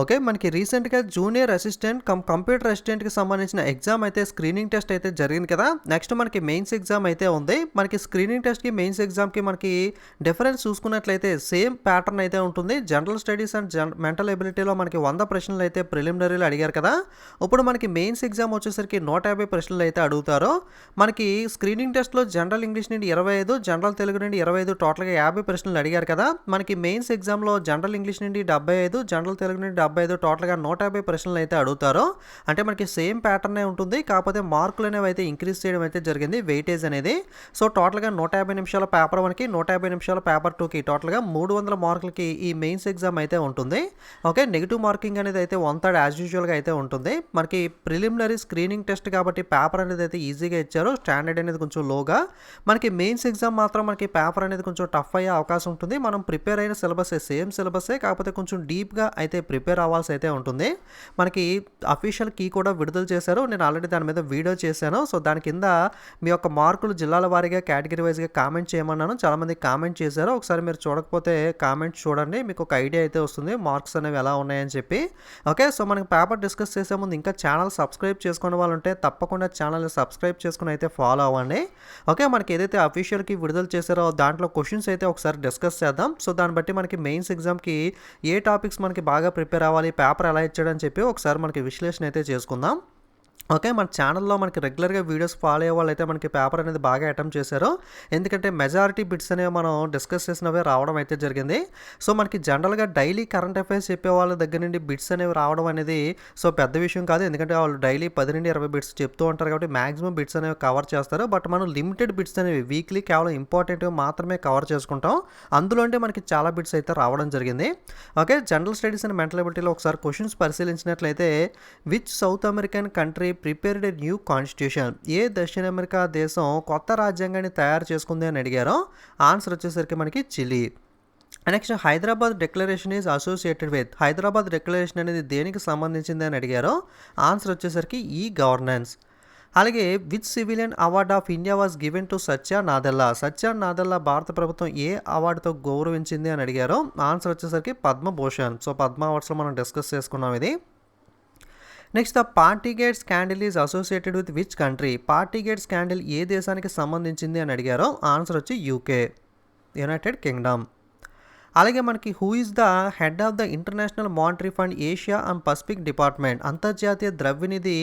Okay. మనకి రీసెంట్‌గా junior assistant computer అసిస్టెంట్‌కి సంబంధించిన ఎగ్జామ్ అయితే స్క్రీనింగ్ టెస్ట్ అయితే జరిగింది కదా! నెక్స్ట్ మనకి మెయిన్స్ ఎగ్జామ్ అయితే ఉంది. మనకి స్క్రీనింగ్ టెస్ట్‌కి, మెయిన్స్ ఎగ్జామ్‌కి మనకి డిఫరెన్స్ చూసుకున్నట్లయితే సేమ్ ప్యాటర్న్ అయితే ఉంటుంది. జనరల్ స్టడీస్ అండ్ మెంటల్ ఎబిలిటీలో మనకి 100 ప్రశ్నలు అయితే ప్రిలిమినరీలో అడిగారు కదా! ఇప్పుడు మనకి మెయిన్స్ ఎగ్జామ్ వచ్చేసరికి 150 ప్రశ్నలు అయితే అడుగుతారు. మనకి స్క్రీనింగ్ టెస్ట్‌లో జనరల్ ఇంగ్లీష్ నుండి 25, జనరల్ తెలుగు నుండి 25 టోటల్‌గా 50 ప్రశ్నలు అడిగారు కదా! మనకి మెయిన్స్ ఎగ్జామ్‌లో జనరల్ ఇంగ్లీష్ నుండి 75, జనరల్ తెలుగు నుండి 75 టోటల్‌గా 150 ప్రశ్నలు అయితే అడుగుతారు. అంటే మనకి సేమ్ ప్యాటర్నే ఉంటుంది. కాకపోతే మార్కులు అనేవి అయితే ఇంక్రీజ్ చేయడం అయితే జరిగింది వెయిటేజ్ అనేది. సో టోటల్‌గా 150 నిమిషాల పేపర్ 1కి, 150 నిమిషాల పేపర్ 2కి టోటల్‌గా 300 మార్కులకి ఈ మెయిన్స్ ఎగ్జామ్ అయితే ఉంటుంది. ఓకే. నెగెటివ్ మార్కింగ్ అనేది అయితే 1/3 యాజ్ యూజువల్‌గా అయితే ఉంటుంది. మనకి ప్రిలిమినరీ స్క్రీనింగ్ టెస్ట్ కాబట్టి పేపర్ అనేది అయితే ఈజీగా ఇచ్చారు. స్టాండర్డ్ అనేది కొంచెం లోగా. మనకి మెయిన్స్ ఎగ్జామ్ మాత్రం మనకి పేపర్ అనేది కొంచెం టఫ్ అయ్యే అవకాశం ఉంటుంది. మనం ప్రిపేర్ అయిన సిలబసే సేమ్ సిలబసే, కాకపోతే కొంచెం డీప్‌గా అయితే ప్రిపేర్ అవ్వాల్సి అయితే ఉంటుంది. మనకి అఫీషియల్ కీ కూడా విడుదల చేశారు. నేను ఆల్రెడీ దాని మీద వీడియో చేశాను. సో దాని కింద మీ యొక్క మార్కులు జిల్లాల వారీగా కేటగిరీ వైజ్‌గా కామెంట్ చేయమన్నాను. చాలామంది కామెంట్ చేశారు. ఒకసారి మీరు చూడకపోతే కామెంట్ చూడండి. మీకు ఒక ఐడియా అయితే వస్తుంది మార్క్స్ అనేవి ఎలా ఉన్నాయని చెప్పి. ఓకే. సో మనకి పేపర్ డిస్కస్ చేసే ముందు ఇంకా ఛానల్ సబ్స్క్రైబ్ చేసుకునే వాళ్ళు ఉంటే తప్పకుండా ఛానల్‌ని సబ్స్క్రైబ్ చేసుకొని అయితే ఫాలో అవ్వండి. ఓకే. మనకి ఏదైతే అఫీషియల్‌కి విడుదల చేశారో దాంట్లో క్వెషన్స్ అయితే ఒకసారి డిస్కస్ చేద్దాం. సో దాన్ని బట్టి మనకి మెయిన్స్ ఎగ్జామ్‌కి ఏ టాపిక్స్ మనకి బాగా ప్రిపేర్ అవ్వాలి, పేపర్ ఎలా ఇచ్చాడని చెప్పి ఒకసారి మనకి విశ్లేషణ అయితే చేసుకుందాం. ఓకే. మన ఛానల్‌లో మనకి రెగ్యులర్‌గా వీడియోస్ ఫాలో అయ్యే వాళ్ళైతే మనకి పేపర్ అనేది బాగా అటెంప్ట్ చేశారు. ఎందుకంటే మెజారిటీ బిట్స్ అనేవి మనం డిస్కస్ చేసినవే రావడం అయితే జరిగింది. సో మనకి జనరల్‌గా డైలీ కరెంట్ అఫైర్స్ చెప్పే వాళ్ళ దగ్గర నుండి బిట్స్ అనేవి రావడం అనేది సో పెద్ద విషయం కాదు. ఎందుకంటే వాళ్ళు డైలీ 10-20 బిట్స్ చెప్తూ ఉంటారు కాబట్టి మాక్సిమం బిట్స్ అనేవి కవర్ చేస్తారు. బట్ మనం లిమిటెడ్ బిట్స్ అనేవి వీక్లీ కేవలం ఇంపార్టెంట్‌వి మాత్రమే కవర్ చేసుకుంటాం. అందులో అంటే మనకి చాలా బిట్స్ అయితే రావడం జరిగింది. Okay. General studies and mental ఎబిలిటీలో ఒకసారి క్వెషన్స్ పరిశీలించినట్లయితే which South American country prepared a new constitution, ఏ దక్షిణ అమెరికా దేశం కొత్త రాజ్యాంగాన్ని తయారు చేసుకుంది అని అడిగారో ఆన్సర్ వచ్చేసరికి మనకి Chile. Next Hyderabad Declaration is associated with, Hyderabad Declaration అనేది దేనికి సంబంధించింది అని అడిగారో ఆన్సర్ వచ్చేసరికి ఈ గవర్నెన్స్. అలాగే which civilian award of India was given to Satya Nadella, Satya Nadella భారత ప్రభుత్వం ఏ అవార్డుతో గౌరవించింది అని అడిగారో ఆన్సర్ వచ్చేసరికి పద్మభూషణ్. సో పద్మ అవార్డ్స్లో మనం డిస్కస్ చేసుకున్నాం ఇది. Next the Partygate scandal is associated with which country, Partygate scandal ఏ దేశానికి సంబంధించింది అని అడిగారో ఆన్సర్ వచ్చి యూకే, యునైటెడ్ కింగ్డమ్. అలాగే మనకి who is the head of the International Monetary Fund Asia and Pacific department, అంతర్జాతీయ ద్రవ్యనిధి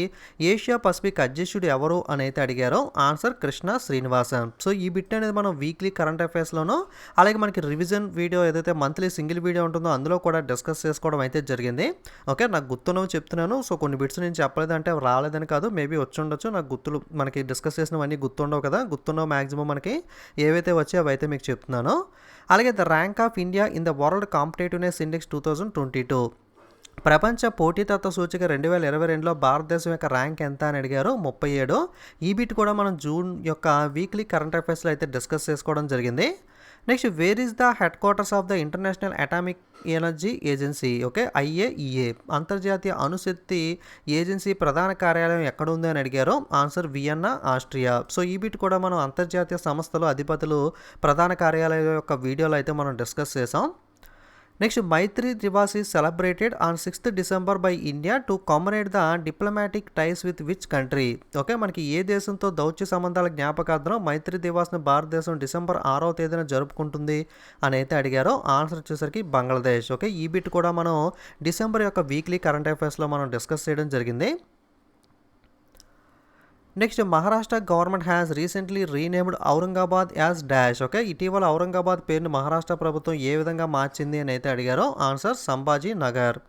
ఏషియా పసిఫిక్ అధ్యక్షుడు ఎవరు అని అయితే అడిగారో ఆన్సర్ కృష్ణ శ్రీనివాసన్. సో ఈ బిట్ అనేది మనం వీక్లీ కరెంట్ అఫైర్స్లోనూ అలాగే మనకి రివిజన్ వీడియో ఏదైతే మంత్లీ సింగిల్ వీడియో ఉంటుందో అందులో కూడా డిస్కస్ చేసుకోవడం అయితే జరిగింది. ఓకే. నాకు గుర్తున్నవి చెప్తున్నాను. సో కొన్ని బిట్స్ నేను చెప్పలేదంటే అవి రాలేదని కాదు, మేబీ వచ్చి ఉండొచ్చు. నాకు గుర్తులు మనకి డిస్కస్ చేసినవన్నీ గుర్తుండవు కదా, గుర్తున్నవి మ్యాక్సిమం మనకి ఏవైతే వచ్చాయో అవైతే మీకు చెప్తున్నాను. అలాగే the rank of India in the world competitiveness index 2022, ప్రపంచ పోటీతత్వ సూచిక 2022లో భారతదేశం యొక్క ర్యాంక్ ఎంత అని అడిగారు 37. ఈ బిట్ కూడా మనం జూన్ యొక్క వీక్లీ కరెంట్ అఫైర్స్లో అయితే డిస్కస్ చేసుకోవడం జరిగింది. Next where is the head quarters of the international atomic energy agency, okay IAEA, అంతర్జాతీయ అణుశక్తి ఏజెన్సీ ప్రధాన కార్యాలయం ఎక్కడ ఉంది అని అడిగారు ఆన్సర్ వియన్నా, ఆస్ట్రియా. సో ఈ బిట్ కూడా మనం అంతర్జాతీయ సంస్థలు అధిపతులు ప్రధాన కార్యాలయం యొక్క వీడియోలో అయితే మనం డిస్కస్ చేసాం. Next Maitri Diwas is celebrated on 6th December by India to commemorate the diplomatic ties with which country, okay. మనకి ఏ దేశంతో దౌత్య సంబంధాల జ్ఞాపకార్థం మైత్రి దివాస్ను భారతదేశం December 6వ తేదీన జరుపుకుంటుంది అని అయితే అడిగారో ఆన్సర్ వచ్చేసరికి బంగ్లాదేశ్. ఓకే. ఈ బిట్ కూడా మనం డిసెంబర్ యొక్క వీక్లీ కరెంట్ అఫైర్స్లో మనం డిస్కస్ చేయడం జరిగింది. Next Maharashtra government has recently renamed Aurangabad as dash, okay. ఇటీవల ఔరంగాబాద్ పేరుని మహారాష్ట్ర ప్రభుత్వం ఏ విధంగా మార్చింది అని అయితే అడిగారో answer Sambhaji Nagar.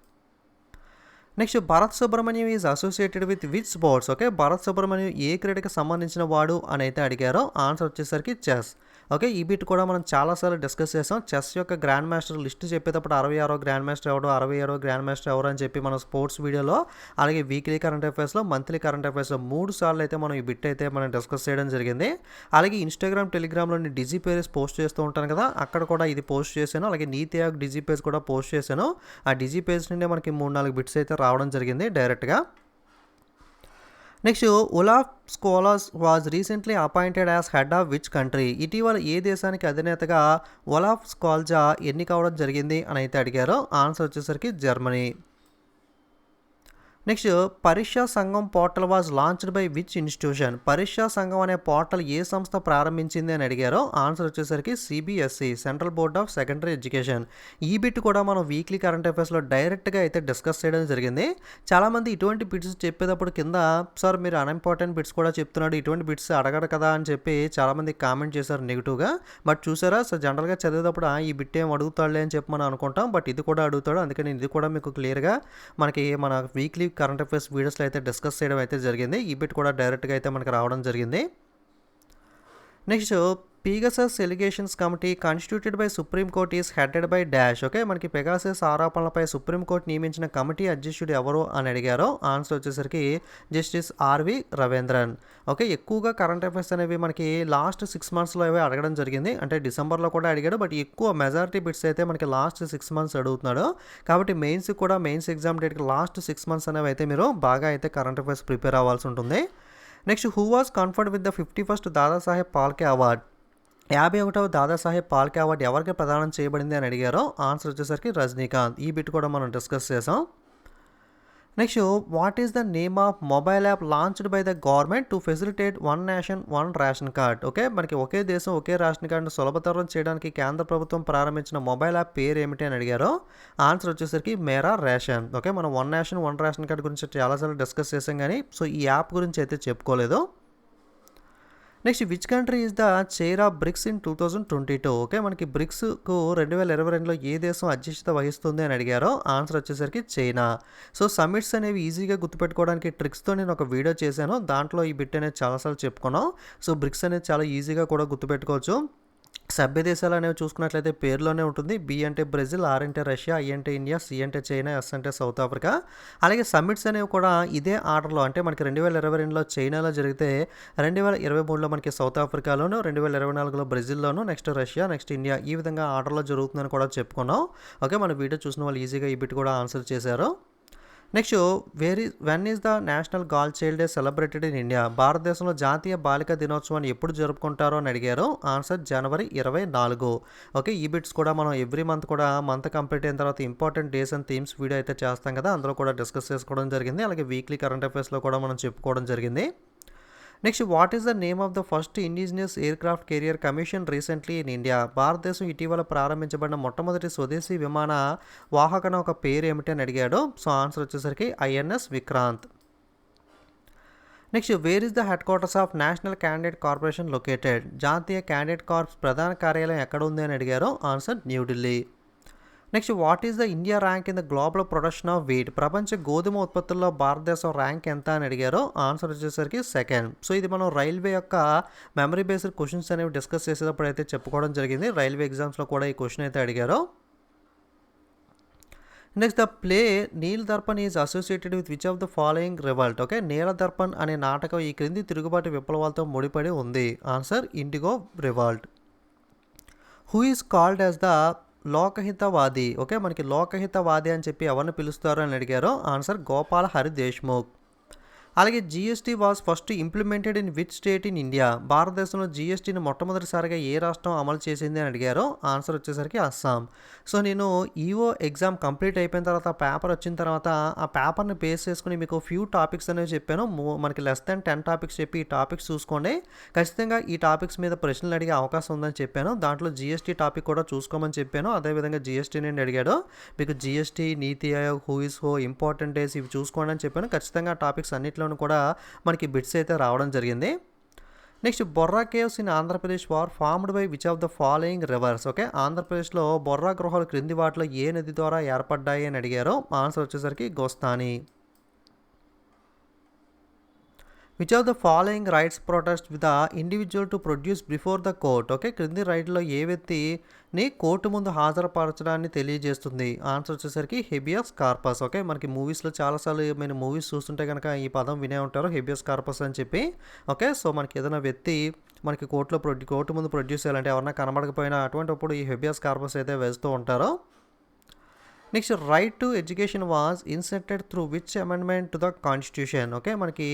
Next Bharath Subramaniam is associated with which sports, okay. Bharath Subramaniam ఏ క్రీడకి సంబంధించిన వాడు అని అయితే అడిగారో ఆన్సర్ వచ్చేసరికి చెస్. ఓకే. ఈ బిట్ కూడా మనం చాలాసార్లు డిస్కస్ చేసాం. చెస్ యొక్క గ్రాండ్ మాస్టర్ లిస్ట్ చెప్పేటప్పుడు 66వ గ్రాండ్ మాస్టర్ ఎవడు, 67వ గ్రాండ్ మాస్టర్ ఎవరు అని చెప్పి మనం స్పోర్ట్స్ వీడియోలో అలాగే వీక్లీ కరెంట్ అఫైర్స్లో, మంత్లీ కరెంట్ అఫైర్స్లో 3 సార్లు అయితే మనం ఈ బిట్ అయితే మనం డిస్కస్ చేయడం జరిగింది. అలాగే ఇన్స్టాగ్రామ్, టెలిగ్రామ్లో డిజీ పేజెస్ పోస్ట్ చేస్తూ ఉంటాను కదా, అక్కడ కూడా ఇది పోస్ట్ చేశాను. అలాగే నీతి ఆయోగ్ డిజీ పేజ్ కూడా పోస్ట్ చేశాను. ఆ డిజీ పేజ్ నుండి మనకి 3-4 బిట్స్ అయితే రావడం జరిగింది డైరెక్ట్గా. Next Olaf Scholz was recently appointed as head of which country, ఇటీవల ఏ దేశానికి అధినేతగా ఒలాఫ్ స్కాల్జా ఎన్నిక అవడం జరిగింది అని అయితే అడిగారో ఆన్సర్ వచ్చేసరికి జర్మనీ. నెక్స్ట్ పరీక్షా సంఘం portal was launched by which institution? పరీక్షా సంఘం అనే పోర్టల్ ఏ సంస్థ ప్రారంభించింది అని అడిగారో ఆన్సర్ వచ్చేసరికి CBSE, central board of secondary education. ఈ బిట్ కూడా మనం వీక్లీ కరెంట్ అఫైర్స్లో డైరెక్ట్గా అయితే డిస్కస్ చేయడం జరిగింది. చాలామంది ఇటువంటి బిట్స్ చెప్పేటప్పుడు కింద సార్ మీరు అన్ఇంపార్టెంట్ బిట్స్ కూడా చెప్తున్నాడు, ఇటువంటి బిట్స్ అడగడు కదా అని చెప్పి చాలామంది కామెంట్ చేశారు నెగిటివ్గా. బట్ చూసారా, సో జనరల్గా చదివేటప్పుడు ఈ బిట్ ఏం అడుగుతాడులే అని చెప్పి మనం అనుకుంటాం, బట్ ఇది కూడా అడుగుతాడు. అందుకని ఇది కూడా మీకు క్లియర్గా మనకి మన వీక్లీ కరెంట్ అఫైర్స్ వీడియోస్లో అయితే డిస్కస్ చేయడం అయితే జరిగింది. ఈ బిట్ కూడా డైరెక్ట్గా అయితే మనకి రావడం జరిగింది. Next Pegasus allegations committee constituted by Supreme Court is headed by dash. Okay, మనకి పెగాసస్ ఆరోపణలపై సుప్రీంకోర్టు నియమించిన కమిటీ అధ్యక్షుడు ఎవరు అని అడిగారో ఆన్సర్ వచ్చేసరికి జస్టిస్ ఆర్వి రవీంద్రన్. ఓకే, ఎక్కువగా కరెంట్ అఫైర్స్ అనేవి మనకి లాస్ట్ 6 monthsలో అవి అడగడం జరిగింది. అంటే డిసెంబర్లో కూడా అడిగాడు, బట్ ఎక్కువ మెజారిటీ బిట్స్ అయితే మనకి లాస్ట్ 6 months అడుగుతున్నాడు. కాబట్టి మెయిన్స్ ఎగ్జామ్ డేట్కి లాస్ట్ 6 months అనేవి అయితే మీరు బాగా అయితే కరెంట్ అఫైర్స్ ప్రిపేర్ అవ్వాల్సి ఉంటుంది. Next who was conferred with the 51st Dadasaheb Phalke award? 51వ దాదాసాహెబ్ ఫాల్కే అవార్డు ఎవరికి ప్రదానం చేయబడింది అని అడిగారో ఆన్సర్ వచ్చేసరికి రజనీకాంత్. ఈ బిట్ కూడా మనం డిస్కస్ చేసాం. Next what is the name of mobile app launched by the government to facilitate one nation one ration card? Okay, మనకి ఒకే దేశం ఒకే రేషన్ కార్డును సులభతరం చేయడానికి కేంద్ర ప్రభుత్వం ప్రారంభించిన మొబైల్ యాప్ పేరు ఏమిటి అని అడిగారో ఆన్సర్ వచ్చేసరికి మేరా రేషన్. ఓకే, మనం one nation one ration card గురించి చాలాసార్లు డిస్కస్ చేసాం కానీ సో ఈ యాప్ గురించి అయితే చెప్పుకోలేదు. Next which country is the chair of BRICS in 2022? ఓకే, మనకి బ్రిక్స్కు 2022లో ఏ దేశం అధ్యక్షత వహిస్తుంది అని అడిగారో ఆన్సర్ వచ్చేసరికి చైనా. సో సమిట్స్ అనేవి ఈజీగా గుర్తుపెట్టుకోవడానికి ట్రిక్స్తో నేను ఒక వీడియో చేశాను, దాంట్లో ఈ బిట్ అనేది చాలాసార్లు చెప్పుకున్నాం. సో బ్రిక్స్ అనేది చాలా ఈజీగా కూడా గుర్తుపెట్టుకోవచ్చు. సభ్య దేశాలు అనేవి చూసుకున్నట్లయితే పేరులోనే ఉంటుంది. బి అంటే బ్రెజిల్, ఆర్ అంటే రష్యా, ఐ అంటే ఇండియా, సి అంటే చైనా, ఎస్ అంటే సౌత్ ఆఫ్రికా. అలాగే సమ్మిట్స్ అనేవి కూడా ఇదే ఆర్డర్లో, అంటే మనకి 2022లో చైనాలో జరిగితే 2023లో మనకి సౌత్ ఆఫ్రికాలోను, 2024లో బ్రెజిల్లోను, నెక్స్ట్ రష్యా, నెక్స్ట్ ఇండియా, ఈ విధంగా ఆర్డర్లో జరుగుతుందని కూడా చెప్పుకున్నాం. ఓకే, మన వీడియో చూసిన వాళ్ళు ఈజీగా ఈ బిట్ కూడా ఆన్సర్ చేశారు. Next when is the national girl child day celebrated in India? భారతదేశంలో జాతీయ బాలిక దినోత్సవాన్ని ఎప్పుడు జరుపుకుంటారో అని అడిగారు ఆన్సర్ జనవరి 24. ఓకే, ఈ బిట్స్ కూడా మనం ఎవ్రీ మంత్ కూడా మంత్ కంప్లీట్ అయిన తర్వాత important days and themes video అయితే చేస్తాం కదా, అందులో కూడా డిస్కస్ చేసుకోవడం జరిగింది. అలాగే వీక్లీ కరెంట్ అఫైర్స్లో కూడా మనం చెప్పుకోవడం జరిగింది. Next what is the name of the first indigenous aircraft career commission recently in India? భారతదేశం ఇటీవల ప్రారంభించబడిన మొట్టమొదటి స్వదేశీ విమాన వాహక నౌక పేరు ఏమిటి అని అడిగాడు. సో ఆన్సర్ వచ్చేసరికి INS Vikrant. Next where is the head quarters of national candidate corporation located? జాతీయ క్యాండిడేట్ కార్ప్స్ ప్రధాన కార్యాలయం ఎక్కడ ఉంది అని అడిగారు answer New Delhi. Next what is the India rank in the global production of wheat? ప్రపంచ గోధుమ ఉత్పత్తుల్లో భారతదేశం ర్యాంక్ ఎంత అని అడిగారో ఆన్సర్ వచ్చేసరికి సెకండ్. సో ఇది మనం రైల్వే యొక్క మెమరీ బేస్డ్ క్వశ్చన్స్ అనేవి డిస్కస్ చేసేటప్పుడు అయితే చెప్పుకోవడం జరిగింది. రైల్వే ఎగ్జామ్స్లో కూడా ఈ క్వశ్చన్ అయితే అడిగారు. Next the play Neel Darpan is associated with which of the following revolt? Okay, Neela Darpan అనే నాటకం ఈ క్రింది తిరుగుబాటు విప్లవాలతో ముడిపడి ఉంది answer indigo revolt. Who is called as the Lokhitwadi? Okay, మనకి లోకహితవాది అని చెప్పి ఎవరిని పిలుస్తారు అని అడిగారో ఆన్సర్ గోపాల్ హరి దేశ్ముఖ్. అలాగే GST was first implemented in which state in India? భారతదేశంలో జిఎస్టీని మొట్టమొదటిసారిగా ఏ రాష్ట్రం అమలు చేసింది అని అడిగారో ఆన్సర్ వచ్చేసరికి అస్సాం. సో నేను ఈఓ ఎగ్జామ్ కంప్లీట్ అయిపోయిన తర్వాత పేపర్ వచ్చిన తర్వాత ఆ పేపర్ని బేస్ చేసుకుని మీకు ఫ్యూ టాపిక్స్ అనేవి చెప్పాను. మనకి లెస్ దాన్ 10 టాపిక్స్ చెప్పి ఈ టాపిక్స్ చూసుకోండి, ఖచ్చితంగా ఈ టాపిక్స్ మీద ప్రశ్నలు అడిగే అవకాశం ఉందని చెప్పాను. దాంట్లో జిఎస్టీ టాపిక్ కూడా చూసుకోమని చెప్పాను. అదేవిధంగా జిఎస్టీ నుండి అడిగాడు, మీకు GST, NITI Aayog, who is హో, ఇంపార్టెంట్ డేస్ ఇవి చూసుకోండి అని చెప్పాను. ఖచ్చితంగా టాపిక్స్ అన్నింటిలో కూడా మనకి బిట్స్ అయితే రావడం జరిగింది. Next Borra caves in Andhra Pradesh war formed by which of the following reverse? Okay, ఆంధ్రప్రదేశ్లో బొర్రా గృహాలు క్రింది వాటిలో ఏ నది ద్వారా ఏర్పడ్డాయి అని అడిగారో ఆన్సర్ వచ్చేసరికి గోస్తాని. Which of the following rights protest with the individual to produce before the court? Okay, క్రింది రైట్లో ఏ వ్యక్తిని కోర్టు ముందు హాజరుపరచడాన్ని తెలియజేస్తుంది? ఆన్సర్ వచ్చేసరికి హెబియస్ కార్పస్. ఓకే, మనకి మూవీస్లో చాలాసార్లు మీరు మూవీస్ చూస్తుంటే కనుక ఈ పదం వినే ఉంటారు, హెబియస్ కార్పస్ అని చెప్పి. ఓకే, సో మనకి ఏదైనా వ్యక్తి మనకి కోర్టు ముందు ప్రొడ్యూస్ చేయాలంటే ఎవరన్నా కనబడకపోయినా అటువంటిప్పుడు ఈ హెబియస్ కార్పస్ అయితే వేస్తూ ఉంటారు. Next right to education was inserted through which amendment to the constitution? Okay, మనకి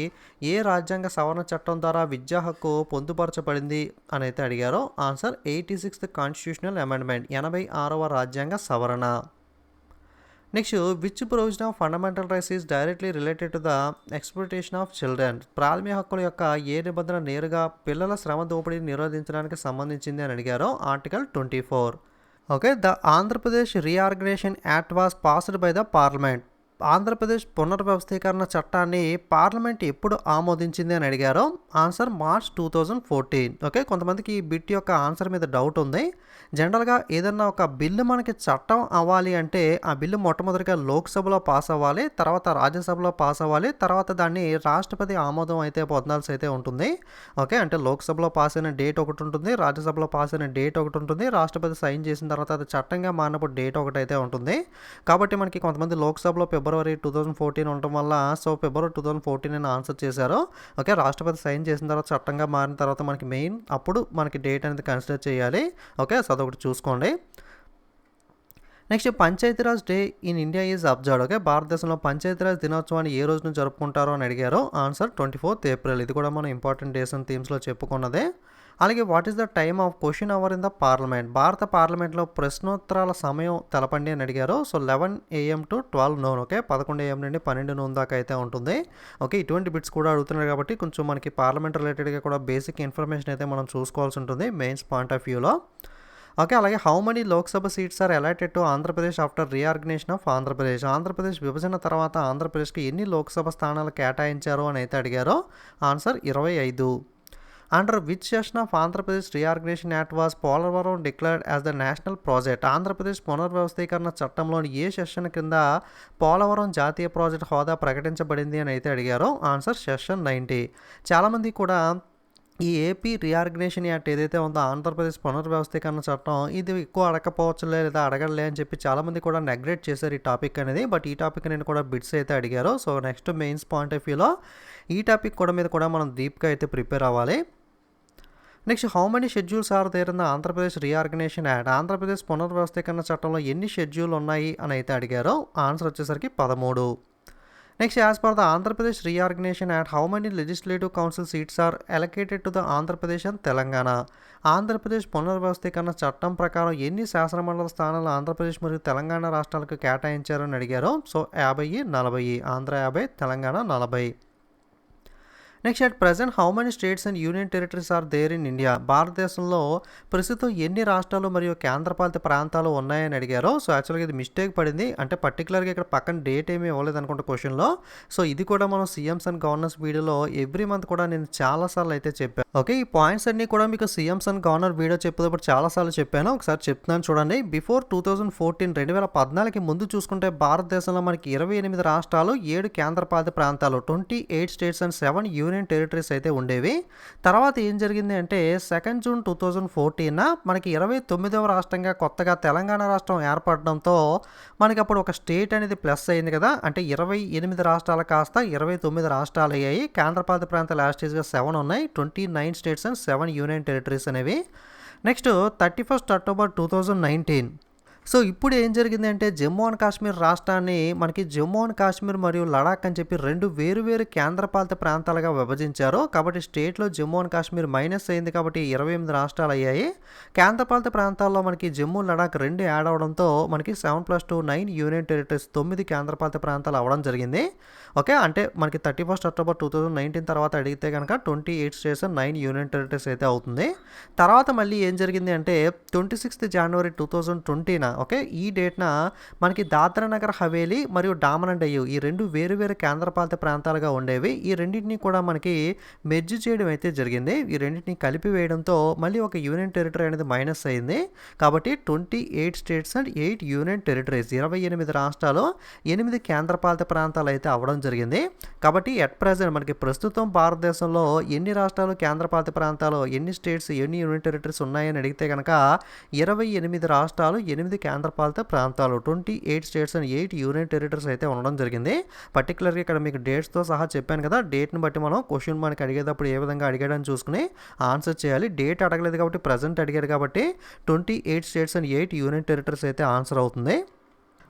ఏ రాజ్యాంగ సవరణ చట్టం ద్వారా విద్యా హక్కు పొందుపరచబడింది అని అయితే అడిగారో ఆన్సర్ 86th కాన్స్టిట్యూషనల్ అమెండ్మెంట్, 86వ రాజ్యాంగ సవరణ. Next which provision of fundamental rights is directly related to the exploitation of children. ప్రాథమిక హక్కుల యొక్క ఏ నిబంధన నేరుగా పిల్లల శ్రమ దోపిడీని నిరోధించడానికి సంబంధించింది అని అడిగారో article 24. Okay. The Andhra Pradesh reorganisation act was passed by the parliament. Andhra Pradesh పునర్వ్యవస్థీకరణ చట్టాన్ని పార్లమెంట్ ఎప్పుడు ఆమోదించింది అని అడిగారో ఆన్సర్ మార్చ్ 2014. ఓకే. కొంతమందికి ఈ బిట్ యొక్క ఆన్సర్ మీద డౌట్ ఉంది. జనరల్గా ఏదన్నా ఒక బిల్లు మనకి చట్టం అవ్వాలి అంటే ఆ బిల్లు మొట్టమొదటిగా లోక్సభలో పాస్ అవ్వాలి, తర్వాత రాజ్యసభలో పాస్ అవ్వాలి, తర్వాత దాన్ని రాష్ట్రపతి ఆమోదం అయితే పొందాల్సి అయితే ఉంటుంది. ఓకే. అంటే లోక్సభలో పాస్ అయిన డేట్ ఒకటి ఉంటుంది, రాజ్యసభలో పాస్ అయిన డేట్ ఒకటి ఉంటుంది, రాష్ట్రపతి సైన్ చేసిన తర్వాత అది చట్టంగా మారినప్పుడు డేట్ ఒకటి అయితే ఉంటుంది. కాబట్టి మనకి కొంతమంది లోక్సభలో ఫిబ్రవరి 2014 ఉండటం వల్ల సో ఫిబ్రవరి 2014 అని ఆన్సర్ చేశారు. ఓకే. రాష్ట్రపతి సైన్ చేసిన తర్వాత చట్టంగా మారిన తర్వాత మనకి మెయిన్ అప్పుడు మనకి డేట్ అనేది కన్సిడర్ చేయాలి. ఓకే. సో అదొకటి చూసుకోండి. Next Panchayati Raj day in India is observed. Okay. భారతదేశంలో పంచాయతీరాజ్ దినోత్సవాన్ని ఏ రోజున జరుపుకుంటారో అని అడిగారు ఆన్సర్ 24th ఏప్రిల్. ఇది కూడా మనం ఇంపార్టెంట్ డేస్ అండ్ థీమ్స్లో చెప్పుకున్నదే. అలాగే what is the time of question hour in the parliament. భారత పార్లమెంట్లో ప్రశ్నోత్తరాల సమయం తెలపండి అని అడిగారు. So 11 AM to 12 noon. Okay. 11 AM నుండి 12 noon దాకా అయితే ఉంటుంది. ఓకే. ఇటువంటి బిట్స్ కూడా అడుగుతున్నారు కాబట్టి కొంచెం మనకి పార్లమెంట్ రిలేటెడ్గా కూడా బేసిక్ ఇన్ఫర్మేషన్ అయితే మనం చూసుకోవాల్సి ఉంటుంది మెయిన్స్ పాయింట్ ఆఫ్ వ్యూలో. ఓకే. అలాగే how many Lok Sabha seats are allotted to Andhra Pradesh after reorganisation of Andhra Pradesh. Andhra Pradesh విభజన తర్వాత ఆంధ్రప్రదేశ్కి ఎన్ని లోక్సభ స్థానాలు కేటాయించారు అని అయితే అడిగారో answer 25. Under which session of Andhra Pradesh reorganisation act was Polavaram declared as the national project. Andhra Pradesh పునర్వ్యవస్థీకరణ చట్టంలోని ఏ సెషన్ కింద పోలవరం జాతీయ ప్రాజెక్ట్ హోదా ప్రకటించబడింది అని అయితే అడిగారో ఆన్సర్ సెషన్ 90. చాలామంది కూడా ఈ ఏపీ రీఆర్గనైజేషన్ యాక్ట్ ఏదైతే ఉందో ఆంధ్రప్రదేశ్ పునర్వ్యవస్థీకరణ చట్టం ఇది ఎక్కువ అడగకపోవచ్చులే లేదా అడగలే అని చెప్పి చాలామంది కూడా నెగ్లెక్ట్ చేశారు ఈ టాపిక్ అనేది. బట్ ఈ టాపిక్ నేను కూడా బిట్స్ అయితే అడిగారు. So next mains point of వ్యూలో ఈ టాపిక్ కూడా మీద కూడా మనం డీప్గా అయితే ప్రిపేర్ అవ్వాలి. Next how many schedules are there in the Andhra Pradesh reorganisation act. Andhra Pradesh పునర్వ్యవస్థీకరణ చట్టంలో ఎన్ని షెడ్యూల్ ఉన్నాయి అని అయితే అడిగారో ఆన్సర్ వచ్చేసరికి 13. Next as per the Andhra Pradesh reorganisation act how many legislative council seats are allocated to the Andhra Pradesh and Telangana. Andhra Pradesh పునర్వ్యవస్థీకరణ చట్టం ప్రకారం ఎన్ని శాసనమండలి స్థానాలు ఆంధ్రప్రదేశ్ మరియు తెలంగాణ రాష్ట్రాలకు కేటాయించారని అడిగారో so 50, 40. Andhra 50, Telangana 40. Next at present how many states and union territories are there in India. భారతదేశంలో ప్రస్తుతం ఎన్ని రాష్ట్రాలు మరియు కేంద్రపాలిత ప్రాంతాలు ఉన్నాయని అడిగారో సో యాక్చువల్గా ఇది మిస్టేక్ పడింది. అంటే పర్టికులర్గా ఇక్కడ పక్కన డేట్ ఏమీ ఇవ్వలేదు అనుకుంటే క్వశ్చన్లో. సో ఇది కూడా మనం సీఎంస్ అండ్ గవర్నర్స్ వీడియోలో ఎవ్రీ మంత్ కూడా నేను చాలాసార్లు అయితే చెప్పాను. ఓకే. ఈ పాయింట్స్ అన్నీ కూడా మీకు సీఎంస్ అండ్ గవర్నర్ వీడియో చెప్పేటప్పుడు చాలాసార్లు చెప్పాను. ఒకసారి చెప్తున్నాను చూడండి. బిఫోర్ 2014 2014కి ముందు చూసుకుంటే భారతదేశంలో మనకి 28 రాష్ట్రాలు, 7 కేంద్రపాలిత ప్రాంతాలు, 28 స్టేట్స్ అండ్ 7 యూనియన్ టెరిటరీస్ అయితే ఉండేవి. తర్వాత ఏం జరిగింది అంటే 2 జూన్ 2014 మనకి 29వ రాష్ట్రంగా కొత్తగా తెలంగాణ రాష్ట్రం ఏర్పడడంతో మనకి అప్పుడు ఒక స్టేట్ అనేది ప్లస్ అయింది కదా. అంటే 28 రాష్ట్రాలు కాస్త 29 రాష్ట్రాలు అయ్యాయి. కేంద్రపాలిత ప్రాంతాలు యాస్టేజ్గా 7 ఉన్నాయి. 29 స్టేట్స్ అండ్ 7 యూనియన్ టెరిటరీస్ అనేవి. నెక్స్ట్ 31 అక్టోబర్ 2019 సో ఇప్పుడు ఏం జరిగింది అంటే జమ్మూ అండ్ కాశ్మీర్ రాష్ట్రాన్ని మనకి జమ్మూ అండ్ కాశ్మీర్ మరియు లడాక్ అని చెప్పి 2 వేరు కేంద్రపాలిత ప్రాంతాలుగా విభజించారు. కాబట్టి స్టేట్లో జమ్మూ అండ్ కాశ్మీర్ మైనస్ అయింది కాబట్టి 28 రాష్ట్రాలు అయ్యాయి. కేంద్రపాలిత ప్రాంతాల్లో మనకి జమ్మూ లడాక్ 2 యాడ్ అవడంతో మనకి 7+2 9 యూనియన్ టెరిటరీస్ 9 కేంద్రపాలిత ప్రాంతాలు అవ్వడం జరిగింది. ఓకే. అంటే మనకి 31 అక్టోబర్ 2019 తర్వాత అడిగితే కనుక 28 స్టేట్స్ అండ్ 9 యూనియన్ టెరిటరీస్ అయితే అవుతుంది. తర్వాత మళ్ళీ ఏం జరిగింది అంటే 26 జనవరి 2020 ఓకే. ఈ డేట్న మనకి దాద్రా నగర్ హవేలీ మరియు డామన్ అండ్ డయ్యూ ఈ 2 వేరు కేంద్రపాలిత ప్రాంతాలుగా ఉండేవి. ఈ రెండింటిని కూడా మనకి మెర్జ్ చేయడం అయితే జరిగింది. ఈ రెండింటిని కలిపి వేయడంతో మళ్ళీ ఒక యూనియన్ టెరిటరీ అనేది మైనస్ అయింది. కాబట్టి 28 స్టేట్స్ అండ్ 8 యూనియన్ టెరిటరీస్ 28 రాష్ట్రాలు 8 కేంద్రపాలిత ప్రాంతాలు అయితే అవ్వడం జరిగింది. కాబట్టి ఎట్ ప్రెజెంట్ మనకి ప్రస్తుతం భారతదేశంలో ఎన్ని రాష్ట్రాలు, కేంద్రపాలిత ప్రాంతాలు, ఎన్ని స్టేట్స్, ఎన్ని యూనియన్ టెరిటరీస్ ఉన్నాయని అడిగితే కనుక 28 రాష్ట్రాలు, 8 కేంద్రపాలిత ప్రాంతాలు, 28 స్టేట్స్ అండ్ 8 యూనియన్ టెరిటరీస్ అయితే ఉండడం జరిగింది. పర్టికులర్గా ఇక్కడ మీకు డేట్స్తో సహా చెప్పాను కదా. డేట్ని బట్టి మనం క్వశ్చన్ మనకి అడిగేటప్పుడు ఏ విధంగా అడిగాడని చూసుకుని ఆన్సర్ చేయాలి. డేట్ అడగలేదు కాబట్టి ప్రజెంట్ అడిగాడు కాబట్టి 28 స్టేట్స్ అండ్ 8 యూనియన్ టెరిటరీస్ అయితే ఆన్సర్ అవుతుంది.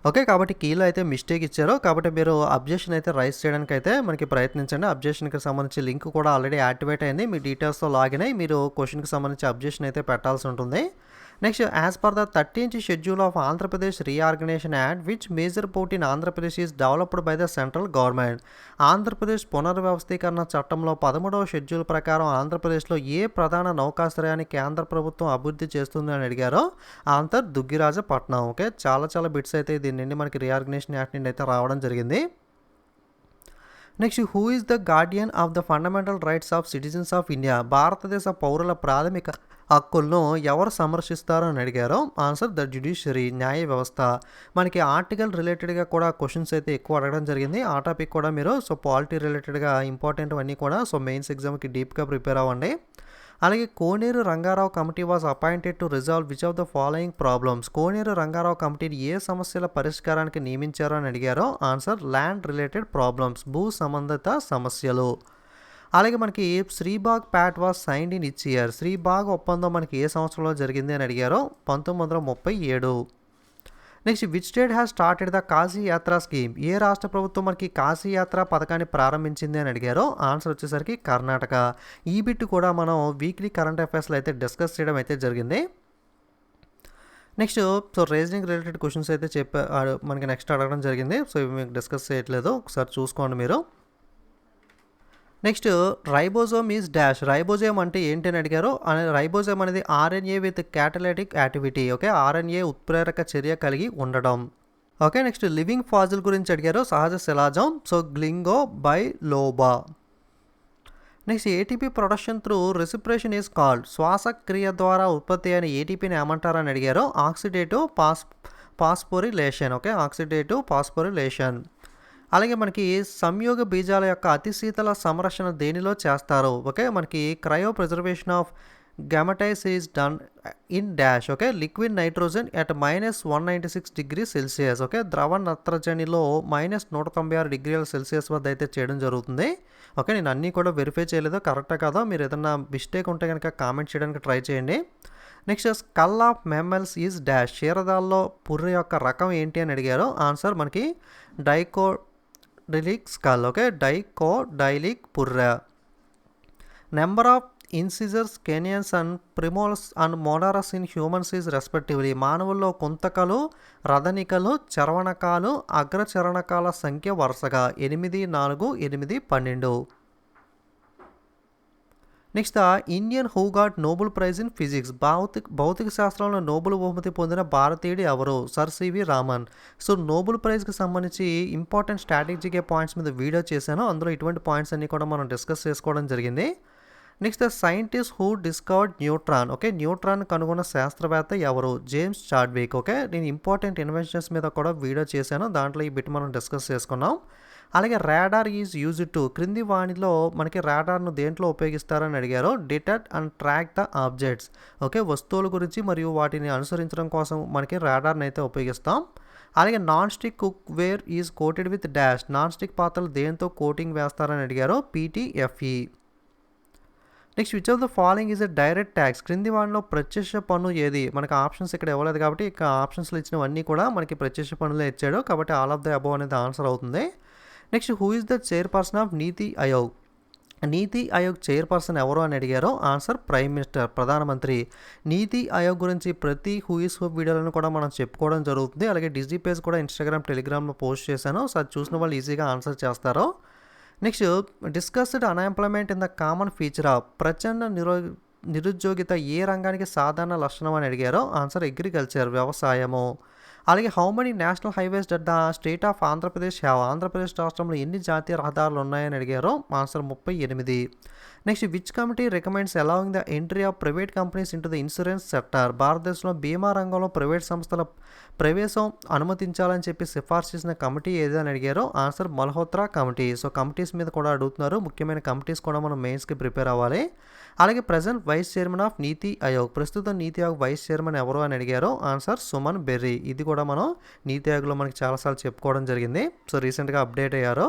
ఓకే. కాబట్టి కీలో అయితే మిస్టేక్ ఇచ్చారు. కాబట్టి మీరు అబ్జెక్షన్ అయితే రైజ్ చేయడానికి అయితే మనకి ప్రయత్నించండి. అబ్జెక్షన్కి సంబంధించి లింక్ కూడా ఆల్రెడీ యాక్టివేట్ అయింది. మీ డీటెయిల్స్తో లాగిన్ అయ్యి మీరు క్వశ్చన్కి సంబంధించి అబ్జెక్షన్ అయితే పెట్టాల్సి ఉంటుంది. Next as per the 13th schedule of Andhra Pradesh reorganisation act which major port in Andhra Pradesh is developed by the central government. Andhra Pradesh పునర్వ్యవస్థీకరణ చట్టంలో 13వ షెడ్యూల్ ప్రకారం ఆంధ్రప్రదేశ్లో ఏ ప్రధాన నౌకాశ్రయాన్ని కేంద్ర ప్రభుత్వం అభివృద్ధి చేస్తుంది అని అడిగారో ఆన్సర్ దుగ్గిరాజపట్నం. ఓకే, చాలా బిట్స్ అయితే దీని నుండి మనకి రీఆర్గనైజేషన్ యాక్ట్ నుండి అయితే రావడం జరిగింది. Next who is the Guardian of the fundamental rights of citizens of India. భారతదేశ పౌరుల ప్రాథమిక హక్కులను ఎవరు సంరక్షిస్తారో అని అడిగారో ఆన్సర్ ద జ్యుడిషియరీ, న్యాయ వ్యవస్థ. మనకి ఆర్టికల్ రిలేటెడ్గా కూడా క్వశ్చన్స్ అయితే ఎక్కువ అడగడం జరిగింది. ఆ టాపిక్ కూడా మీరు పాలిటీ రిలేటెడ్గా ఇంపార్టెంట్ అన్నీ కూడా మెయిన్స్ ఎగ్జామ్కి డీప్గా ప్రిపేర్ అవ్వండి. అలాగే Koneru Rangarao committee was appointed to resolve which of the following problems. Koneru Rangarao కమిటీని ఏ సమస్యల పరిష్కారానికి నియమించారో అని అడిగారో ఆన్సర్ ల్యాండ్ రిలేటెడ్ ప్రాబ్లమ్స్, భూ సంబంధిత సమస్యలు. అలాగే మనకి Sribagh pact was signed in which year. Sribagh ఒప్పందం మనకి ఏ సంవత్సరంలో జరిగింది అని అడిగారో 1937. Next which state has started the Kashi Yatra scheme. ఏ రాష్ట్ర ప్రభుత్వం మనకి కాశీ యాత్ర పథకాన్ని ప్రారంభించింది అని అడిగారో ఆన్సర్ వచ్చేసరికి కర్ణాటక. ఈ బిట్ కూడా మనం వీక్లీ కరెంట్ అఫైర్స్లో అయితే డిస్కస్ చేయడం అయితే జరిగింది. నెక్స్ట్ రీజనింగ్ రిలేటెడ్ క్వశ్చన్స్ అయితే మనకి నెక్స్ట్ అడగడం జరిగింది. ఇవి మీకు డిస్కస్ చేయట్లేదు, ఒకసారి చూసుకోండి మీరు. Next ribosome is dash. Ribosome అంటే ఏంటి అని అడిగారు. రైబోజోమ్ అనేది RNA with catalytic activity. Okay, RNA ఉత్ప్రేరక చర్య కలిగి ఉండడం. ఓకే, నెక్స్ట్ లివింగ్ ఫాజిల్ గురించి అడిగారు. సహజ శిలాజం ginkgo biloba. Next ATP production through respiration is called. శ్వాసక్రియ ద్వారా ఉత్పత్తి అయిన ఏటీపీని ఏమంటారని అడిగారు. Oxidative phosphorylation. Okay, oxidative phosphorylation. అలాగే మనకి సంయోగ బీజాల యొక్క అతి శీతల సంరక్షణ దేనిలో చేస్తారు. ఓకే, మనకి cryopreservation of gametes is done in dash. Okay, liquid nitrogen at -196 degree Celsius. Okay, ద్రవ నత్రజనిలో -196 డిగ్రీల సెల్సియస్ వద్ద అయితే చేయడం జరుగుతుంది. ఓకే, నేను అన్నీ కూడా వెరిఫై చేయలేదు, కరెక్టా కాదో మీరు ఏదైనా మిస్టేక్ ఉంటే కనుక కామెంట్ చేయడానికి ట్రై చేయండి. Next skull of mammals is dash. క్షీరదాల్లో పుర్రె యొక్క రకం ఏంటి అని అడిగారు. ఆన్సర్ మనకి డైకోడైలిక్ స్కల్. ఓకే, డైకోడైలిక్ పుర్రె. Number of incisors, canines and premolars and molars in humans is respectively. మానవుల్లో కుంతకలు, రథనికలు, చర్వణకాలు, అగ్రచరణకాల సంఖ్య వరుసగా 8, 4, 8, 12. Next Indian who got Nobel prize in physics. భౌతిక శాస్త్రంలో నోబెల్ బహుమతి పొందిన భారతీయుడు ఎవరు. Sir C V Raman. నోబెల్ ప్రైజ్కి సంబంధించి ఇంపార్టెంట్ స్ట్రాటజిక్ పాయింట్స్ మీద వీడియో చేశాను, అందులో ఇటువంటి పాయింట్స్ అన్నీ కూడా మనం డిస్కస్ చేసుకోవడం జరిగింది. Next the scientist who discovered neutron. Okay, neutron కనుగొన్న శాస్త్రవేత్త ఎవరు. James Chadwick. ఓకే, నేను ఇంపార్టెంట్ ఇన్వెన్షన్స్ మీద కూడా వీడియో చేశాను, దాంట్లో ఈ బిట్ మనం డిస్కస్ చేసుకున్నాం. అలాగే రాడార్ ఈజ్ యూజ్ టు. క్రింది వాణిలో మనకి రాడార్ను దేంట్లో ఉపయోగిస్తారని అడిగారు. Detect and track the objects. Okay, వస్తువుల గురించి మరియు వాటిని అనుసరించడం కోసం మనకి రాడార్ని అయితే ఉపయోగిస్తాం. అలాగే non stick cookware is coated with dash. Non stick పాత్రలు దేంతో కోటింగ్ వేస్తారని అడిగారు. PTFE. Next which of the following is a direct tax. క్రింది వాటిలో ప్రత్యక్ష పన్ను ఏది. మనకి ఆప్షన్స్ ఇక్కడ ఇవ్వలేదు కాబట్టి ఇక ఆప్షన్స్లో ఇచ్చినవన్నీ కూడా మనకి ప్రత్యక్ష పన్నులే ఇచ్చాడు, కాబట్టి ఆల్ ఆఫ్ ద అబోవ్ అనేది ఆన్సర్ అవుతుంది. Next who is the chairperson of NITI Aayog. NITI Aayog chairperson ఎవరు అని అడిగారో ఆన్సర్ ప్రైమ్ మినిస్టర్, ప్రధానమంత్రి. నీతి ఆయోగ్ గురించి ప్రతి హూ ఈస్ హూ వీడియోలను కూడా మనం చెప్పుకోవడం జరుగుతుంది. అలాగే డిజీ పేజ్ కూడా ఇన్స్టాగ్రామ్, టెలిగ్రామ్లో పోస్ట్ చేశాను, అది చూసిన వాళ్ళు ఈజీగా ఆన్సర్ చేస్తారు. Next discussed unemployment in the common feature of. ప్రచండ నిరుద్యోగిత ఏ రంగానికి సాధారణ లక్షణం అని అడిగారో ఆన్సర్ అగ్రికల్చర్, వ్యవసాయము. అలాగే how many national highways that the state of Andhra Pradesh have. Andhra Pradesh రాష్ట్రంలో ఎన్ని జాతీయ రహదారులు ఉన్నాయని అడిగారో answer 38. Next which committee recommends allowing the entry of private companies into the insurance sector. భారతదేశంలో బీమా రంగంలో ప్రైవేట్ సంస్థల ప్రవేశం అనుమతించాలని చెప్పి సిఫార్సు చేసిన కమిటీ ఏది అని అడిగారో ఆన్సర్ మల్హోత్రా కమిటీ. కమిటీస్ మీద కూడా అడుగుతున్నారు, ముఖ్యమైన కమిటీస్ కూడా మనం మెయిన్స్కి ప్రిపేర్ అవ్వాలి. అలాగే ప్రజెంట్ వైస్ చైర్మన్ ఆఫ్ నీతి ఆయోగ్. ప్రస్తుతం నీతి ఆయోగ్ వైస్ చైర్మన్ ఎవరు అని అడిగారో ఆన్సర్ సుమన్ బెర్రీ. ఇది కూడా మనం నీతి ఆయోగ్లో మనకి చాలాసార్లు చెప్పుకోవడం జరిగింది. రీసెంట్గా అప్డేట్ అయ్యారు.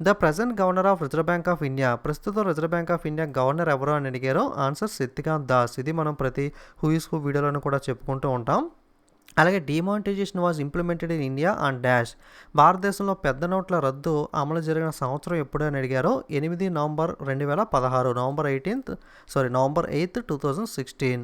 The present governor of Reserve Bank of India. ప్రస్తుతం Reserve Bank of India governor ఎవరు అని అడిగారో ఆన్సర్ శక్తికాంత్ దాస్. ఇది మనం ప్రతి హూ ఈస్ హూ వీడియోలను కూడా చెప్పుకుంటూ ఉంటాం. అలాగే demonetization was implemented in India and dash. భారతదేశంలో పెద్ద నోట్ల రద్దు అమలు జరిగిన సంవత్సరం ఎప్పుడు అని అడిగారో 8 November 2016, November 8, 2016.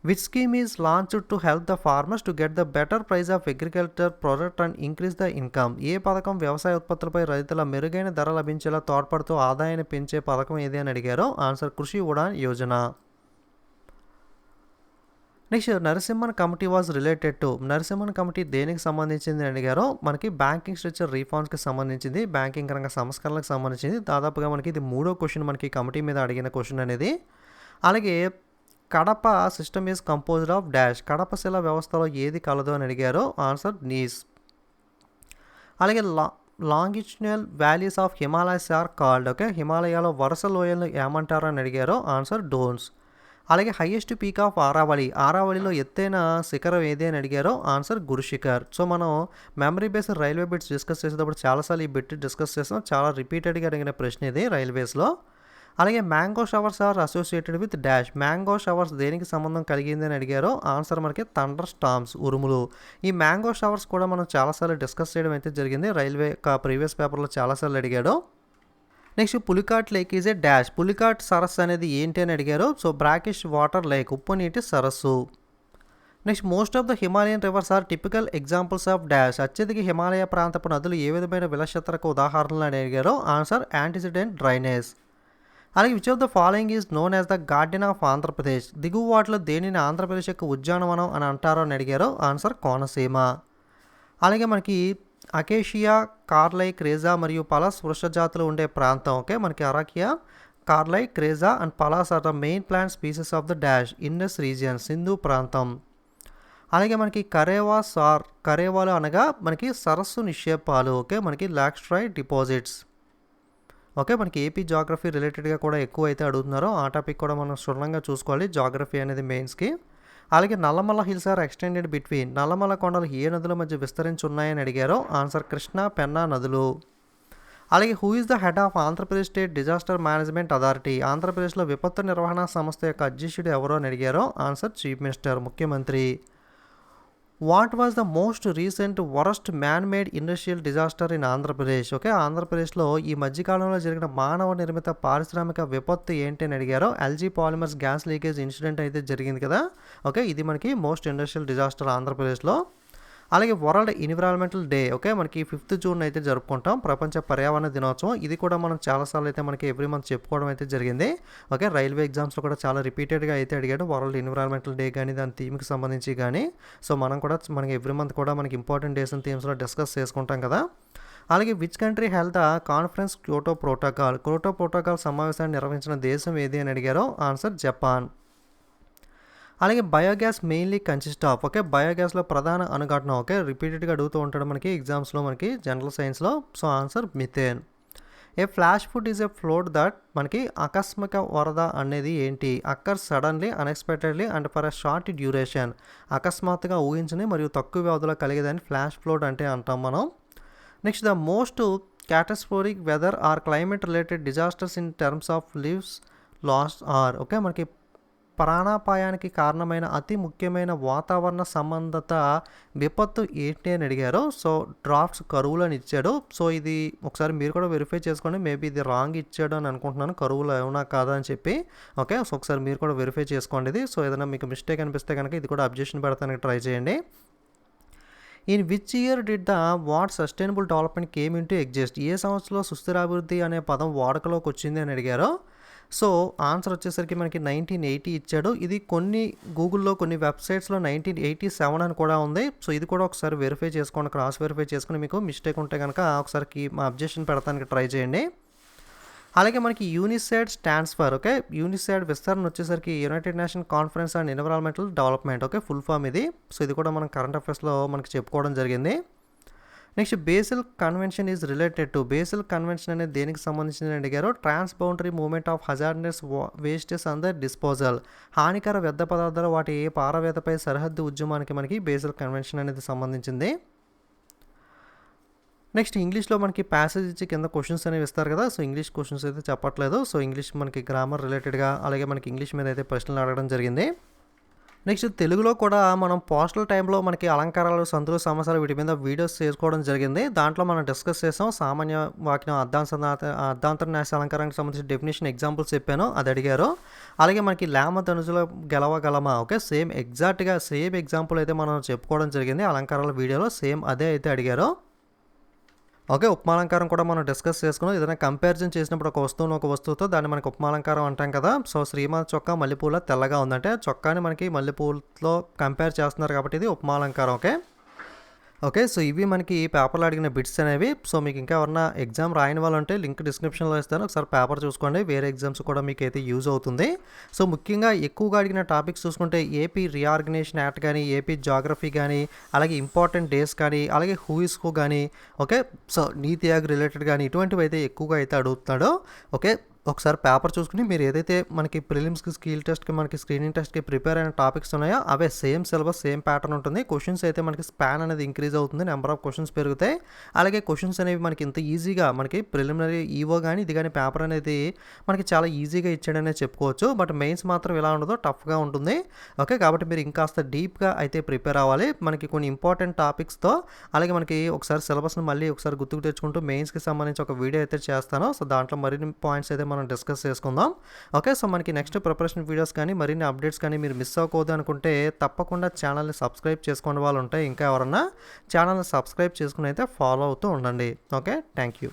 Which scheme is launched to help the farmers to get the better price of agriculture product and increase the income? ఏ పథకం వ్యవసాయ ఉత్పత్తులపై రైతుల మెరుగైన ధర లభించేలా తోడ్పడుతూ ఆదాయాన్ని పెంచే పథకం ఏది అని అడిగారు. Answer Krishi Udan Yojana. Next Narasimhan committee was related to. Narasimhan committee దేనికి సంబంధించింది అని అడిగారో మనకి బ్యాంకింగ్ స్ట్రక్చర్ రీఫార్మ్స్కి సంబంధించింది, బ్యాంకింగ్ రంగ సంస్కరణలకు సంబంధించింది. దాదాపుగా మనకి ఇది 3వ క్వశ్చన్ మనకి కమిటీ మీద అడిగిన క్వశ్చన్ అనేది. అలాగే Kadapa system is composed of dash. Kadapa శిల వ్యవస్థలో ఏది కలదు అని అడిగారో. Answer gneiss. అలాగే longitudinal valleys of Himalayas are called. Okay, హిమాలయాలో వరుస లోయలను ఏమంటారు అని అడిగారో. Answer duns. అలాగే హైయెస్ట్ పీక్ ఆఫ్ ఆరావళి. ఆరావళిలో ఎత్తైన శిఖరం ఏది అని అడిగారో. ఆన్సర్ గురుశిఖర్. సో మనం memory based railway bits discuss చేసేటప్పుడు చాలాసార్లు ఈ బిట్ డిస్కస్ చేస్తాం. చాలా రిపీటెడ్గా అడిగిన ప్రశ్న ఇది రైల్వేస్లో. అలాగే mango showers are associated with dash. Mango showers దేనికి సంబంధం కలిగింది అని అడిగారో. ఆన్సర్ మనకి థండర్ స్టార్మ్స్, ఉరుములు. ఈ మ్యాంగో షవర్స్ కూడా మనం చాలాసార్లు డిస్కస్ చేయడం అయితే జరిగింది. రైల్వే ప్రీవియస్ పేపర్లో చాలాసార్లు అడిగాడు. Next Pulicat lake is a dash. Pulicat సరస్సు అనేది ఏంటి అని అడిగారు. సో బ్రాకిష్ వాటర్ లేక్, ఉప్పు నీటి సరస్సు. Next most of the Himalayan rivers are typical examples of dash. అత్యధిక హిమాలయ ప్రాంతపు నదులు ఏ విధమైన విలక్షణతకు ఉదాహరణలు అని అడిగారో. Answer antecedent drainage. అలాగే which of the following is known as the garden of Andhra Pradesh. దిగువ వాటిలో దేనిని ఆంధ్రప్రదేశ్ యొక్క ఉద్యానవనం అని అంటారో అని అడిగారో. ఆన్సర్ కోనసీమ. అలాగే మనకి అకేషియా, కార్లై, క్రేజా మరియు పలాస్ వృక్ష జాతులు ఉండే ప్రాంతం. ఓకే, మనకి అరాకియా, కార్లై, క్రేజా అండ్ పలాస్ are the main plant species of the dash Indus region, Sindhu ప్రాంతం. అలాగే మనకి కరేవాస్ ఆర్, కరేవాలు అనగా మనకి సరస్సు నిక్షేపాలు. ఓకే, మనకి లాక్స్ట్రైట్ డిపాజిట్స్. ఓకే, మనకి ఏపీ జాగ్రఫీ రిలేటెడ్గా కూడా ఎక్కువ అయితే అడుగుతున్నారో ఆ టాపిక్ కూడా మనం క్షుణ్ణంగా చూసుకోవాలి, జాగ్రఫీ అనేది మెయిన్స్కి. అలాగే Nallamala hills are extended between. Nallamala కొండలు ఏ నదుల మధ్య విస్తరించి ఉన్నాయని అడిగారో. ఆన్సర్ కృష్ణా, పెన్నా నదులు. అలాగే who is the head of Andhra Pradesh state disaster management authority. ఆంధ్రప్రదేశ్లో విపత్తు నిర్వహణ సంస్థ యొక్క అధ్యక్షుడు ఎవరో అని అడిగారో. ఆన్సర్ చీఫ్ మినిస్టర్, ముఖ్యమంత్రి. What was the most recent worst man made industrial disaster in Andhra Pradesh. Okay, ఆంధ్రప్రదేశ్లో ఈ మధ్యకాలంలో జరిగిన మానవ నిర్మిత పారిశ్రామిక విపత్తు ఏంటి అని అడిగారో. LG polymers gas leakage incident అయితే జరిగింది కదా. ఓకే, ఇది మనకి మోస్ట్ ఇండస్ట్రియల్ డిజాస్టర్ ఆంధ్రప్రదేశ్లో. అలాగే వరల్డ్ ఎన్విరాన్మెంటల్ డే. ఓకే, మనకి 5th జూన్ అయితే జరుపుకుంటాం, ప్రపంచ పర్యావరణ దినోత్సవం. ఇది కూడా మనం చాలాసార్లు అయితే మనకి ఎవ్రీ మంత్ చెప్పుకోవడం అయితే జరిగింది. ఓకే, రైల్వే ఎగ్జామ్స్లో కూడా చాలా రిపీటెడ్గా అయితే అడిగాడు వరల్డ్ ఎన్విరాన్మెంటల్ డే కానీ దాని థీమ్కి సంబంధించి కానీ. సో మనం కూడా మనకి ఎవ్రీ మంత్ కూడా మనకి ఇంపార్టెంట్ డేస్ అండ్ థీమ్స్లో డిస్కస్ చేసుకుంటాం కదా. అలాగే which country held the conference Kyoto protocol. Kyoto protocol సమావేశాన్ని నిర్వహించిన దేశం ఏది అని అడిగారో. Answer Japan. అలాగే biogas mainly consist of. Okay, బయోగ్యాస్లో ప్రధాన అనుఘటన. ఓకే, రిపీటెడ్గా అడుగుతూ ఉంటాడు మనకి ఎగ్జామ్స్లో, మనకి జనరల్ సైన్స్లో. So answer methane. A flash flood is a flood that. మనకి ఆకస్మిక వరద అనేది ఏంటి. Occur suddenly, unexpectedly and for a short duration. అకస్మాత్తుగా ఊహించని మరియు తక్కువ వ్యవధిలో కలిగేదని ఫ్లాష్ ఫ్లోట్ అంటే అంటాం మనం. Next the most catastrophic weather or climate related disasters in terms of lives lost are. Okay, మనకి ప్రాణాపాయానికి కారణమైన అతి ముఖ్యమైన వాతావరణ సంబంధిత విపత్తు ఏంటి అని అడిగారు. సో డ్రాఫ్ట్స్, కరువులు అని ఇచ్చాడు. సో ఇది ఒకసారి మీరు కూడా వెరిఫై చేసుకోండి, మేబీ ఇది రాంగ్ ఇచ్చాడు అని అనుకుంటున్నాను, కరువులు ఏమన్నా కాదా అని చెప్పి. ఓకే, సో ఒకసారి మీరు కూడా వెరిఫై చేసుకోండి ఇది. సో ఏదైనా మీకు మిస్టేక్ అనిపిస్తే కనుక ఇది కూడా అబ్జెక్షన్ పెడతానికి ట్రై చేయండి. In which year did the what sustainable development came into exist. ఏ సంవత్సరంలో సుస్థిరాభివృద్ధి అనే పదం వాడుకలోకి వచ్చింది అని అడిగారు. సో ఆన్సర్ వచ్చేసరికి మనకి 1980 ఇచ్చాడు. ఇది కొన్ని గూగుల్లో, కొన్ని వెబ్సైట్స్లో 1987 అని కూడా ఉంది. సో ఇది కూడా ఒకసారి వెరిఫై చేసుకోండి, క్రాస్ వెరిఫై చేసుకుని మీకు మిస్టేక్ ఉంటే కనుక ఒకసారి మా అబ్జెక్షన్ పెడతానికి ట్రై చేయండి. అలాగే మనకి UNCED stands for. Okay, UNCED విస్తరణ వచ్చేసరికి United Nation Conference and Environmental Development. Okay, full form ఇది. సో ఇది కూడా మనం కరెంట్ అఫైర్స్లో మనకి చెప్పుకోవడం జరిగింది. Next Basel convention is related to. Basel convention అనేది దేనికి సంబంధించింది అడిగారు. Transboundary movement of hazardous wastes and the disposal. హానికర వ్యర్థ పదార్థాలు వాటి పారవేతపై సరిహద్దు ఉద్యమానికి మనకి బేసిల్ కన్వెన్షన్ అనేది సంబంధించింది. నెక్స్ట్ ఇంగ్లీష్లో మనకి ప్యాసేజ్ ఇచ్చి కింద క్వశ్చన్స్ అనేవి ఇస్తారు కదా. సో ఇంగ్లీష్ క్వశ్చన్స్ అయితే చెప్పట్లేదు. సో ఇంగ్లీష్ మనకి గ్రామర్ రిలేటెడ్గా అలాగే మనకి ఇంగ్లీష్ మీద అయితే ప్రశ్నలు అడగడం జరిగింది. నెక్స్ట్ తెలుగులో కూడా మనం పోస్టల్ టైంలో మనకి అలంకారాలు, సందులు, సమాసాలు వీటి మీద వీడియోస్ చేసుకోవడం జరిగింది. దాంట్లో మనం డిస్కస్ చేసాం. సామాన్య వాక్యం, అర్ధాంతర న్యాస అలంకారానికి సంబంధించిన డెఫినిషన్ ఎగ్జాంపుల్స్ చెప్పాను. అది అడిగారు. అలాగే మనకి లేమ తనుజుల గెలవగలమా ఓకే సేమ్ ఎగ్జాక్ట్గా సేమ్ ఎగ్జాంపుల్ అయితే మనం చెప్పుకోవడం జరిగింది అలంకారాల వీడియోలో. సేమ్ అదే అయితే అడిగారు. ఓకే ఉపమాలంకారం కూడా మనం డిస్కస్ చేసుకున్నాం. ఏదైనా కంపారిజన్ చేసినప్పుడు ఒక వస్తువుతో దాన్ని మనకి ఉపమాలంకారం అంటాం కదా. సో శ్రీమంత్ చొక్కా మల్లెపూల తెల్లగా ఉందంటే చొక్కాని మనకి మల్లెపూలతో కంపేర్ చేస్తున్నారు కాబట్టి ఇది ఉపమాలంకారం. ఓకే సో ఇవి మనకి పేపర్లో అడిగిన బిట్స్ అనేవి. సో మీకు ఇంకా ఎవరన్నా ఎగ్జామ్ రాయని వాళ్ళు ఉంటే లింక్ డిస్క్రిప్షన్లో ఇస్తాను, ఒకసారి పేపర్ చూసుకోండి. వేరే ఎగ్జామ్స్ కూడా మీకు అయితే యూజ్ అవుతుంది. సో ముఖ్యంగా ఎక్కువగా అడిగిన టాపిక్స్ చూసుకుంటే ఏపీ రీఆర్గనైజేషన్ యాక్ట్ కానీ, ఏపీ జాగ్రఫీ కానీ, అలాగే ఇంపార్టెంట్ డేస్ కానీ, అలాగే హూ ఇస్ హూ కానీ, ఓకే సో నీతి ఆయోగ్ రిలేటెడ్ కానీ ఇటువంటివి అయితే ఎక్కువగా అయితే అడుగుతున్నాడు. ఓకే ఒకసారి పేపర్ చూసుకుని మీరు ఏదైతే మనకి ప్రిలిమ్స్కి, స్కిల్ టెస్ట్కి, మనకి స్క్రీనింగ్ టెస్ట్కి ప్రిపేర్ అయిన టాపిక్స్ ఉన్నాయో అవే సేమ్ సిలబస్, సేమ్ ప్యాటర్న్ ఉంటుంది. క్వశ్చన్స్ అయితే మనకి స్పాన్ అనేది ఇంక్రీజ్ అవుతుంది, నెంబర్ ఆఫ్ క్వశ్చన్స్ పెరుగుతాయి. అలాగే క్వశ్చన్స్ అనేవి మనకి ఇంత ఈజీగా మనకి ప్రిలిమినరీ ఈవో కానీ ఇది కానీ పేపర్ అనేది మనకి చాలా ఈజీగా ఇచ్చాడనే చెప్పుకోవచ్చు. బట్ మెయిన్స్ మాత్రం ఇలా ఉండదు, టఫ్గా ఉంటుంది. ఓకే కాబట్టి మీరు ఇంకాస్త డీప్గా అయితే ప్రిపేర్ అవ్వాలి. మనకి కొన్ని ఇంపార్టెంట్ టాపిక్స్తో అలాగే మనకి ఒకసారి సిలబస్ని మళ్ళీ ఒకసారి గుర్తుకు తెచ్చుకుంటూ మెయిన్స్కి సంబంధించి ఒక వీడియో అయితే చేస్తాను. సో దాంట్లో మరిన్ని పాయింట్స్ అయితే మనం డిస్కస్ చేసుకుందాం. ఓకే సో మనకి నెక్స్ట్ ప్రిపరేషన్ వీడియోస్ కానీ మరిన్ని అప్డేట్స్ కానీ మీరు మిస్ అవ్వకూడదు అనుకుంటే తప్పకుండా ఛానల్ని సబ్స్క్రైబ్ చేసుకునే వాళ్ళు ఉంటే ఇంకా ఎవరన్నా ఛానల్ని సబ్స్క్రైబ్ చేసుకుని అయితే ఫాలో అవుతూ ఉండండి. Okay thank you.